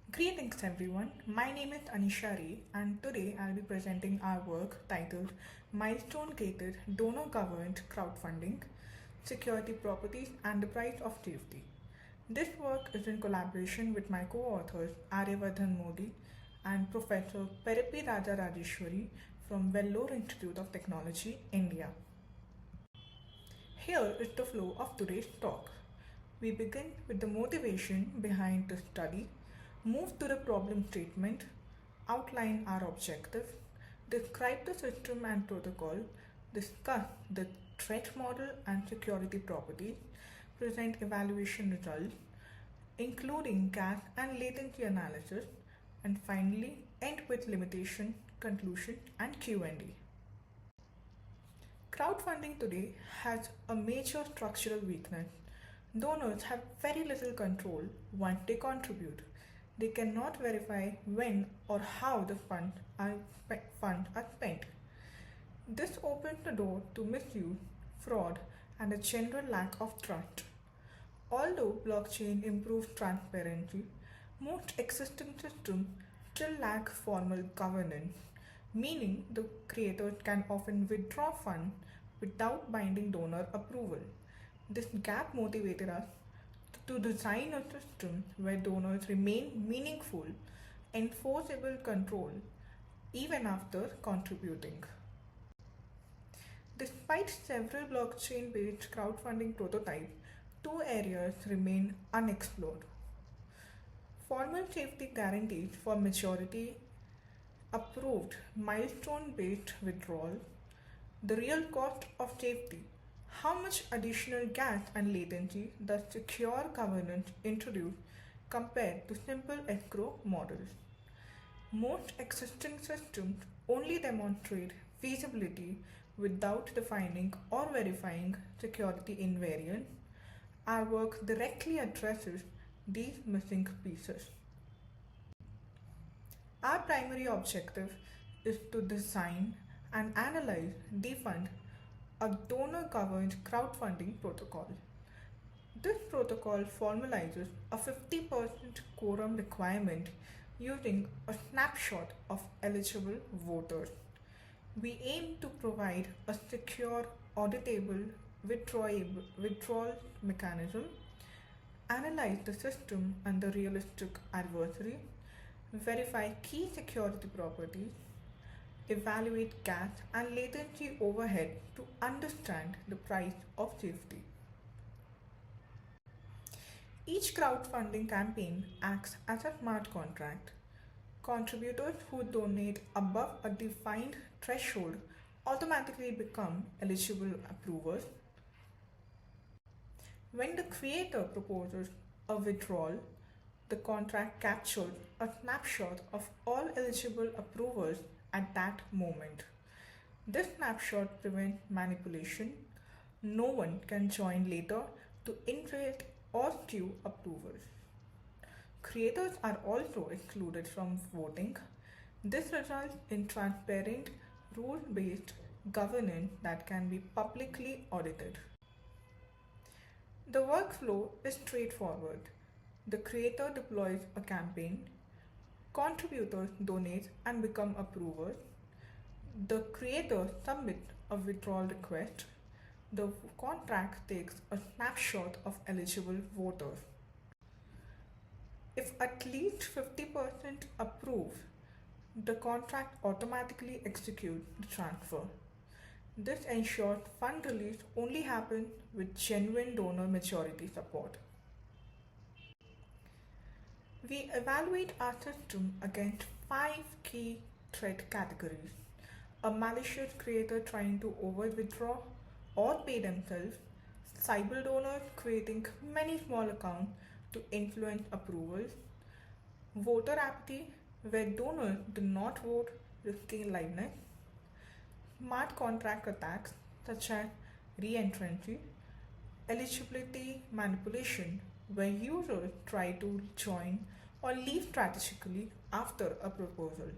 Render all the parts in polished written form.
Greetings everyone, my name is Anisha and today I'll be presenting our work titled Milestone-Gated Donor-Governed Crowdfunding, Security Properties and the Price of Safety. This work is in collaboration with my co-authors Aryavardhan and Professor Perepi Rajarajeswari from Vellore Institute of Technology, India. Here is the flow of today's talk. We begin with the motivation behind the study, move to the problem statement, outline our objective, describe the system and protocol, discuss the threat model and security properties, present evaluation results, including gas and latency analysis, and finally end with limitation, conclusion, and Q&A. Crowdfunding today has a major structural weakness. Donors have very little control once they contribute. They cannot verify when or how the funds are spent. This opens the door to misuse, fraud, and a general lack of trust. Although blockchain improves transparency, most existing systems still lack formal governance, meaning the creators can often withdraw funds without binding donor approval. This gap motivated us to design a system where donors remain meaningful, enforceable control even after contributing. Despite several blockchain-based crowdfunding prototypes, two areas remain unexplored. Formal safety guarantees for majority approved milestone-based withdrawal, the real cost of safety. How much additional gas and latency does secure governance introduce compared to simple escrow models? Most existing systems only demonstrate feasibility without defining or verifying security invariants. Our work directly addresses these missing pieces. Our primary objective is to design and analyze, defund a donor-governed crowdfunding protocol. This protocol formalizes a 50% quorum requirement using a snapshot of eligible voters. We aim to provide a secure, auditable withdrawal mechanism, analyze the system under realistic adversary, verify key security properties, evaluate gas and latency overhead to understand the price of safety. Each crowdfunding campaign acts as a smart contract. Contributors who donate above a defined threshold automatically become eligible approvers. When the creator proposes a withdrawal, the contract captures a snapshot of all eligible approvers at that moment. This snapshot prevents manipulation. No one can join later to inflate or skew approvals. Creators are also excluded from voting. This results in transparent, rule-based governance that can be publicly audited. The workflow is straightforward. The creator deploys a campaign, contributors donate and become approvers. The creator submits a withdrawal request. The contract takes a snapshot of eligible voters. If at least 50% approve, the contract automatically executes the transfer. This ensures fund release only happens with genuine donor majority support. We evaluate our system against 5 key threat categories: a malicious creator trying to over-withdraw or pay themselves, cyber donors creating many small accounts to influence approvals, voter apathy where donors do not vote risking liveness, smart contract attacks such as re-entrancy, eligibility manipulation where users try to join or leave strategically after a proposal.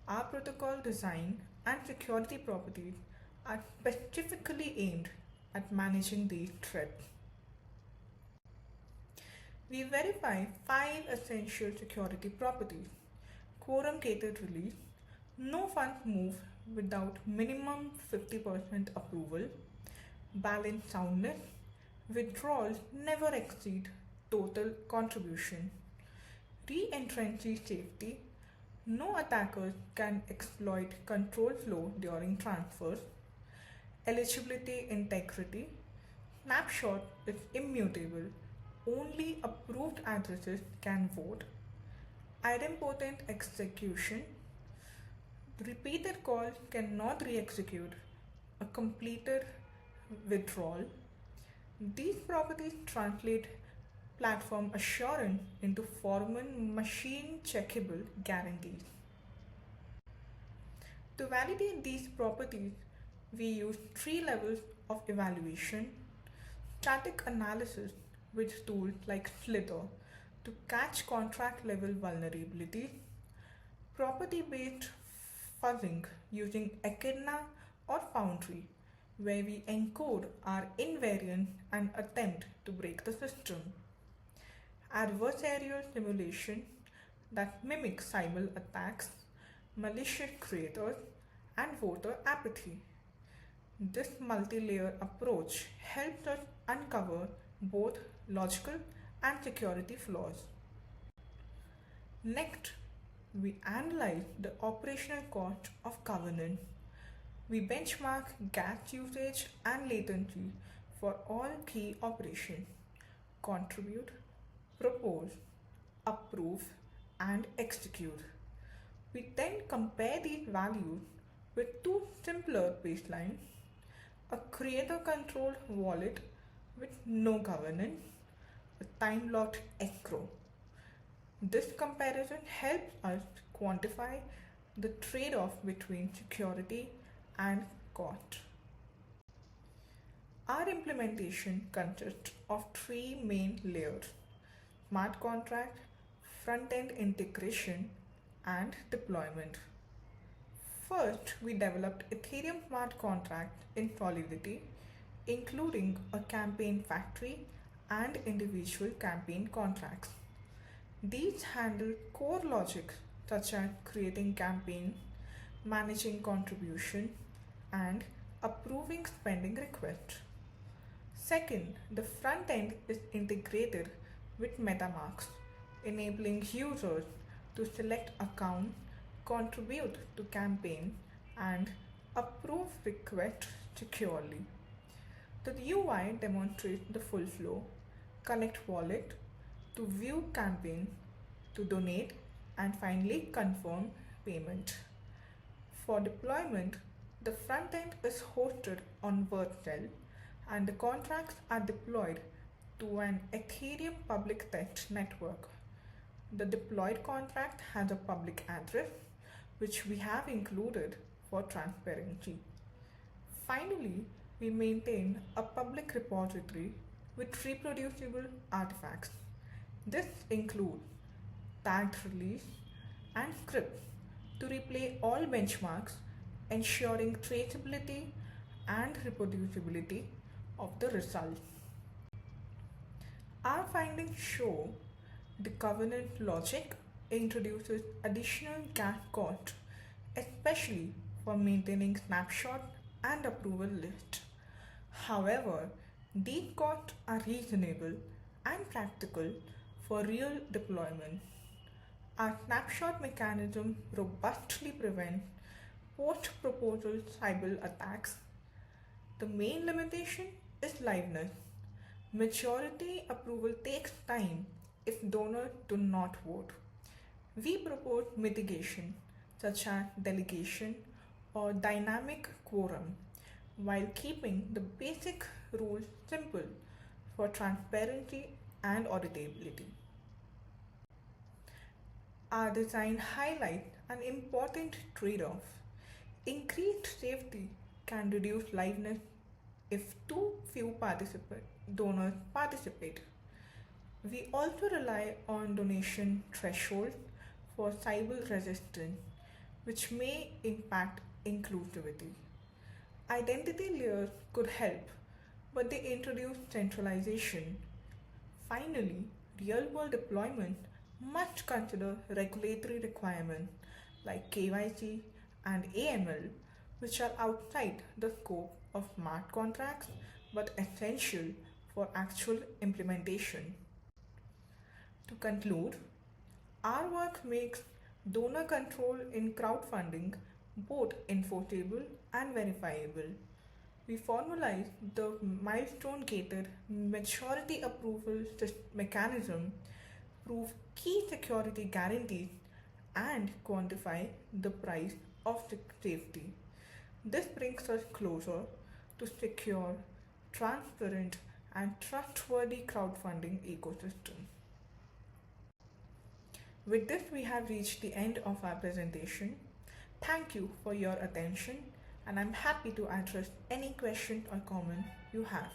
Our protocol design and security properties are specifically aimed at managing these threats. We verify 5 essential security properties: quorum gated release, no funds move without minimum 50% approval, balance soundness, withdrawals never exceed total contribution, re-entrancy safety, no attackers can exploit control flow during transfers, eligibility integrity, snapshot is immutable, only approved addresses can vote, idempotent execution, repeated calls cannot re-execute a completed withdrawal. These properties translate platform assurance into formal machine checkable guarantees. To validate these properties, we use 3 levels of evaluation: static analysis with tools like Slither to catch contract level vulnerabilities, property based fuzzing using Echidna or Foundry, where we encode our invariant and attempt to break the system, adversarial simulation that mimics cyber attacks, malicious creators, and voter apathy. This multi-layer approach helps us uncover both logical and security flaws. Next, we analyze the operational cost of governance. We benchmark gas usage and latency for all key operations: contribute, propose, approve, and execute. We then compare these values with 2 simpler baselines: a creator controlled wallet with no governance, a time locked escrow. This comparison helps us quantify the trade off between security and cost. Our implementation consists of 3 main layers: smart contract, front end integration, and deployment. First, we developed Ethereum smart contracts in Solidity, including a campaign factory and individual campaign contracts. These handle core logic such as creating campaigns, managing contribution, and approving spending requests. Second, the front end is integrated with MetaMask, enabling users to select account, contribute to campaign, and approve requests securely. The UI demonstrates the full flow: connect wallet, to view campaign, to donate, and finally confirm payment. For deployment, the front end is hosted on Virtual and the contracts are deployed to an Ethereum public test network. The deployed contract has a public address, which we have included for transparency. Finally, we maintain a public repository with reproducible artifacts. This includes tagged release and scripts to replay all benchmarks, ensuring traceability and reproducibility of the results. Our findings show the governance logic introduces additional gas costs, especially for maintaining snapshot and approval lists. However, these costs are reasonable and practical for real deployment. Our snapshot mechanism robustly prevents post-proposal cyber attacks. The main limitation is liveness. Majority approval takes time if donors do not vote. We propose mitigation such as delegation or dynamic quorum while keeping the basic rules simple for transparency and auditability. Our design highlights an important trade-off. Increased safety can reduce liveness if too few donors participate. We also rely on donation thresholds for cyber resistance, which may impact inclusivity. Identity layers could help, but they introduce centralization. Finally, real-world deployment must consider regulatory requirements like KYC and AML, which are outside the scope of smart contracts but essential for actual implementation. To conclude, our work makes donor control in crowdfunding both enforceable and verifiable. We formalize the milestone-gated maturity approval mechanism, prove key security guarantees, and quantify the price of safety. This brings us closer to secure, transparent, and trustworthy crowdfunding ecosystem. With this, we have reached the end of our presentation. Thank you for your attention, and I'm happy to address any question or comment you have.